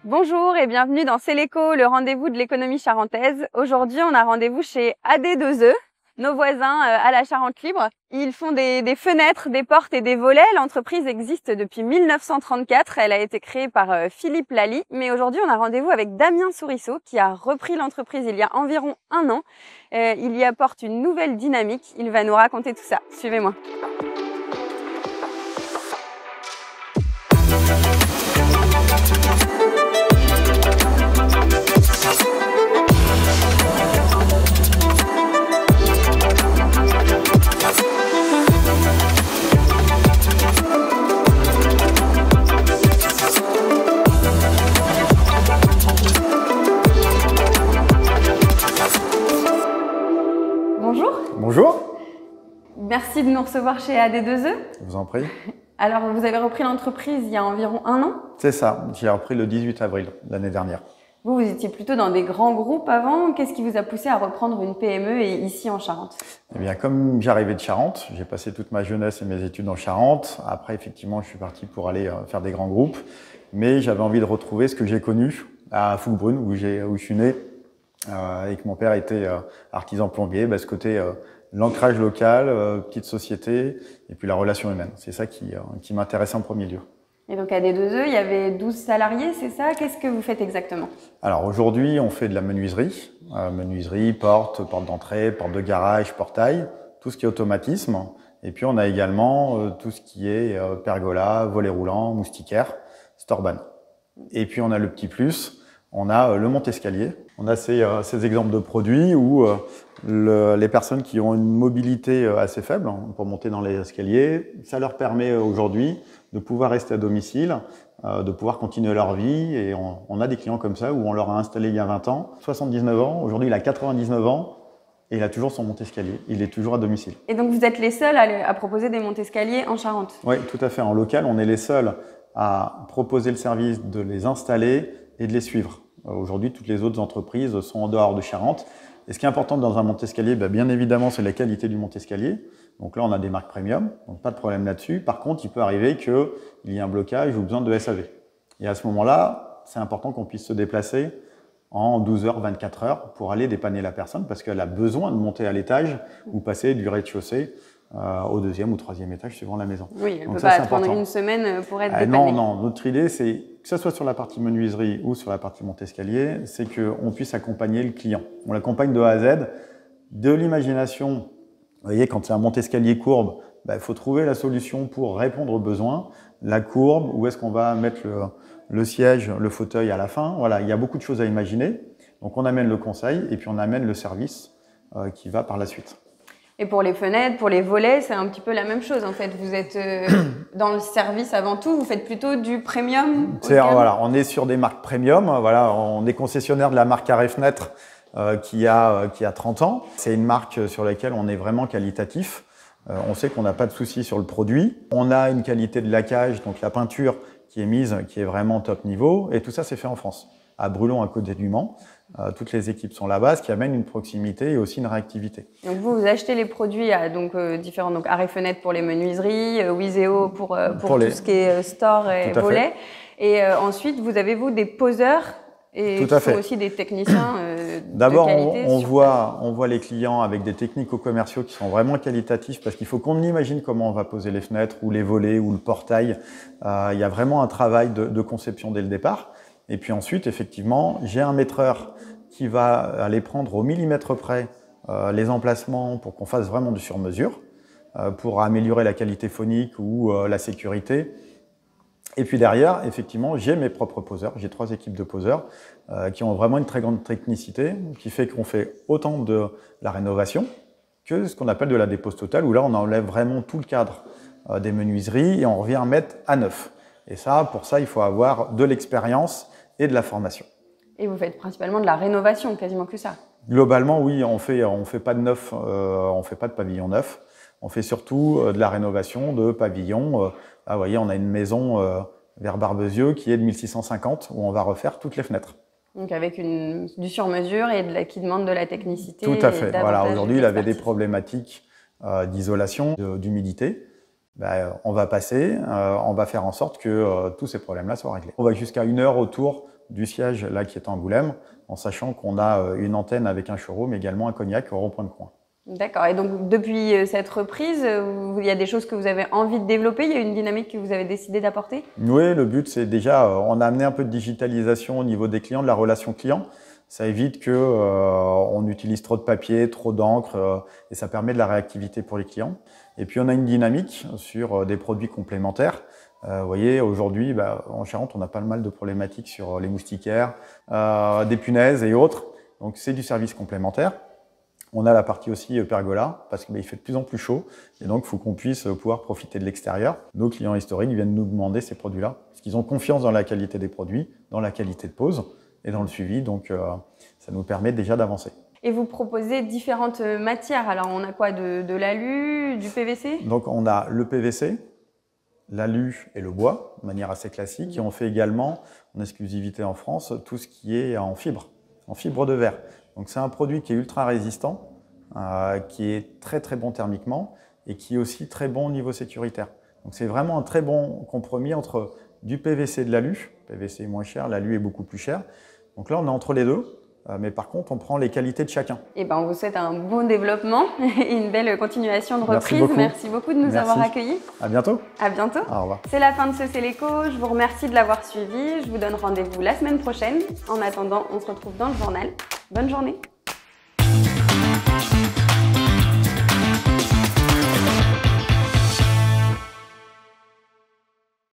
Bonjour et bienvenue dans C'est l'écho, le rendez-vous de l'économie charentaise. Aujourd'hui, on a rendez-vous chez AD2E, nos voisins à la Charente Libre. Ils font des fenêtres, des portes et des volets. L'entreprise existe depuis 1934. Elle a été créée par Philippe Lally. Mais aujourd'hui, on a rendez-vous avec Damien Sourisseau qui a repris l'entreprise il y a environ 1 an. Il y apporte une nouvelle dynamique. Il va nous raconter tout ça. Suivez-moi. Bonjour. Bonjour. Merci de nous recevoir chez AD2E. Je vous en prie. Alors, vous avez repris l'entreprise il y a environ 1 an. C'est ça, j'ai repris le 18 avril l'année dernière. Vous étiez plutôt dans des grands groupes avant. Qu'est-ce qui vous a poussé à reprendre une PME et ici en Charente? Eh bien, comme j'arrivais de Charente, j'ai passé toute ma jeunesse et mes études en Charente. Après, effectivement, je suis parti pour aller faire des grands groupes. Mais j'avais envie de retrouver ce que j'ai connu à Fouquebrune, où je suis né, et que mon père était artisan plombier. Ce côté l'ancrage local, petite société, et puis la relation humaine. C'est ça qui m'intéressait en premier lieu. Et donc à AD2E, il y avait 12 salariés, c'est ça? Qu'est-ce que vous faites exactement? Alors aujourd'hui, on fait de la menuiserie. Menuiserie, porte d'entrée, porte de garage, portail, tout ce qui est automatisme. Et puis on a également tout ce qui est pergola, volet roulant, moustiquaire, storban. Et puis on a le petit plus, on a le monte-escalier. On a ces exemples de produits où les personnes qui ont une mobilité assez faible pour monter dans les escaliers, ça leur permet aujourd'hui de pouvoir rester à domicile, de pouvoir continuer leur vie. Et on a des clients comme ça où on leur a installé il y a 20 ans, 79 ans, aujourd'hui il a 99 ans et il a toujours son monte-escalier, il est toujours à domicile. Et donc vous êtes les seuls à proposer des monte-escaliers en Charente? Oui, tout à fait. En local, on est les seuls à proposer le service de les installer et de les suivre. Aujourd'hui, toutes les autres entreprises sont en dehors de Charente. Et ce qui est important dans un monte-escalier, bien évidemment, c'est la qualité du monte-escalier. Donc là, on a des marques premium, donc pas de problème là-dessus. Par contre, il peut arriver qu'il y ait un blocage ou besoin de SAV. Et à ce moment-là, c'est important qu'on puisse se déplacer en 12 heures, 24 heures pour aller dépanner la personne parce qu'elle a besoin de monter à l'étage ou passer du rez-de-chaussée au 2e ou 3e étage suivant la maison. Oui, elle ne peut pas attendre une semaine pour être dépannée. Non, notre idée, c'est que ce soit sur la partie menuiserie ou sur la partie monte-escalier, c'est qu'on puisse accompagner le client. On l'accompagne de A à Z, de l'imagination. Vous voyez, quand c'est un monte-escalier courbe, il faut trouver la solution pour répondre aux besoins. La courbe, où est-ce qu'on va mettre le siège, le fauteuil à la fin. Voilà, il y a beaucoup de choses à imaginer. Donc on amène le conseil et puis on amène le service qui va par la suite. Et pour les fenêtres, pour les volets, c'est un petit peu la même chose en fait. Vous êtes dans le service avant tout, vous faites plutôt du premium. Voilà, on est sur des marques premium. Voilà, on est concessionnaire de la marque Arrêt Fenêtre qui a 30 ans. C'est une marque sur laquelle on est vraiment qualitatif. On sait qu'on n'a pas de souci sur le produit. On a une qualité de laquage, donc la peinture qui est mise, qui est vraiment top niveau. Et tout ça, c'est fait en France, à Brulon, à côté du Mans. Toutes les équipes sont là-bas, ce qui amène une proximité et aussi une réactivité. Donc vous achetez les produits à différents, donc Arrêt Fenêtre pour les menuiseries, Wiséo pour tout ce qui est store et volet. Et ensuite, vous avez des poseurs et qui sont aussi des techniciens D'abord, de qualité. on voit les clients avec des technico-commerciaux qui sont vraiment qualitatifs parce qu'il faut qu'on imagine comment on va poser les fenêtres ou les volets ou le portail. Il y a vraiment un travail de conception dès le départ. Et puis ensuite, effectivement, j'ai un maîtreur qui va aller prendre au millimètre près les emplacements pour qu'on fasse vraiment du sur-mesure, pour améliorer la qualité phonique ou la sécurité. Et puis derrière, effectivement, j'ai mes propres poseurs. J'ai 3 équipes de poseurs qui ont vraiment une très grande technicité, qui fait qu'on fait autant de la rénovation que ce qu'on appelle de la dépose totale, où là, on enlève vraiment tout le cadre des menuiseries et on revient mettre à neuf. Et ça, pour ça, il faut avoir de l'expérience et de la formation. Et vous faites principalement de la rénovation, quasiment que ça? Globalement, oui, on fait pas de neuf, on fait pas de pavillon neuf. On fait surtout de la rénovation de pavillons. Là, vous voyez, on a une maison vers Barbezieux qui est de 1650 où on va refaire toutes les fenêtres. Donc avec du sur-mesure et qui demande de la technicité. Tout à fait. Voilà, aujourd'hui, il avait des problématiques d'isolation, d'humidité. On va passer, on va faire en sorte que tous ces problèmes-là soient réglés. On va jusqu'à 1 heure autour du siège là qui est à Angoulême, en sachant qu'on a une antenne avec un showroom, également un Cognac au Rond-Point de Coin. D'accord. Et donc, depuis cette reprise, il y a des choses que vous avez envie de développer? Il y a une dynamique que vous avez décidé d'apporter? Oui, le but, c'est déjà, on a amené un peu de digitalisation au niveau des clients, de la relation client. Ça évite que on utilise trop de papier, trop d'encre, et ça permet de la réactivité pour les clients. Et puis, on a une dynamique sur des produits complémentaires. Vous voyez, aujourd'hui, en Charente, on a pas mal de problématiques sur les moustiquaires, des punaises et autres. Donc, c'est du service complémentaire. On a la partie aussi pergola, parce qu'il fait de plus en plus chaud, et donc il faut qu'on puisse pouvoir profiter de l'extérieur. Nos clients historiques viennent nous demander ces produits-là, parce qu'ils ont confiance dans la qualité des produits, dans la qualité de pose et dans le suivi, donc ça nous permet déjà d'avancer. Et vous proposez différentes matières, alors on a quoi? De l'alu, du PVC? Donc on a le PVC, l'alu et le bois, de manière assez classique, et on fait également, en exclusivité en France, tout ce qui est en fibre de verre. Donc c'est un produit qui est ultra résistant, qui est très très bon thermiquement et qui est aussi très bon au niveau sécuritaire. Donc c'est vraiment un très bon compromis entre du PVC et de l'alu. PVC est moins cher, l'alu est beaucoup plus cher. Donc là on est entre les deux, mais par contre on prend les qualités de chacun. Et ben on vous souhaite un bon développement et une belle continuation de reprise. Merci beaucoup de nous avoir accueillis. À bientôt. À bientôt. Au revoir. C'est la fin de ce C'est l'écho. Je vous remercie de l'avoir suivi. Je vous donne rendez-vous la semaine prochaine. En attendant, on se retrouve dans le journal. Bonne journée.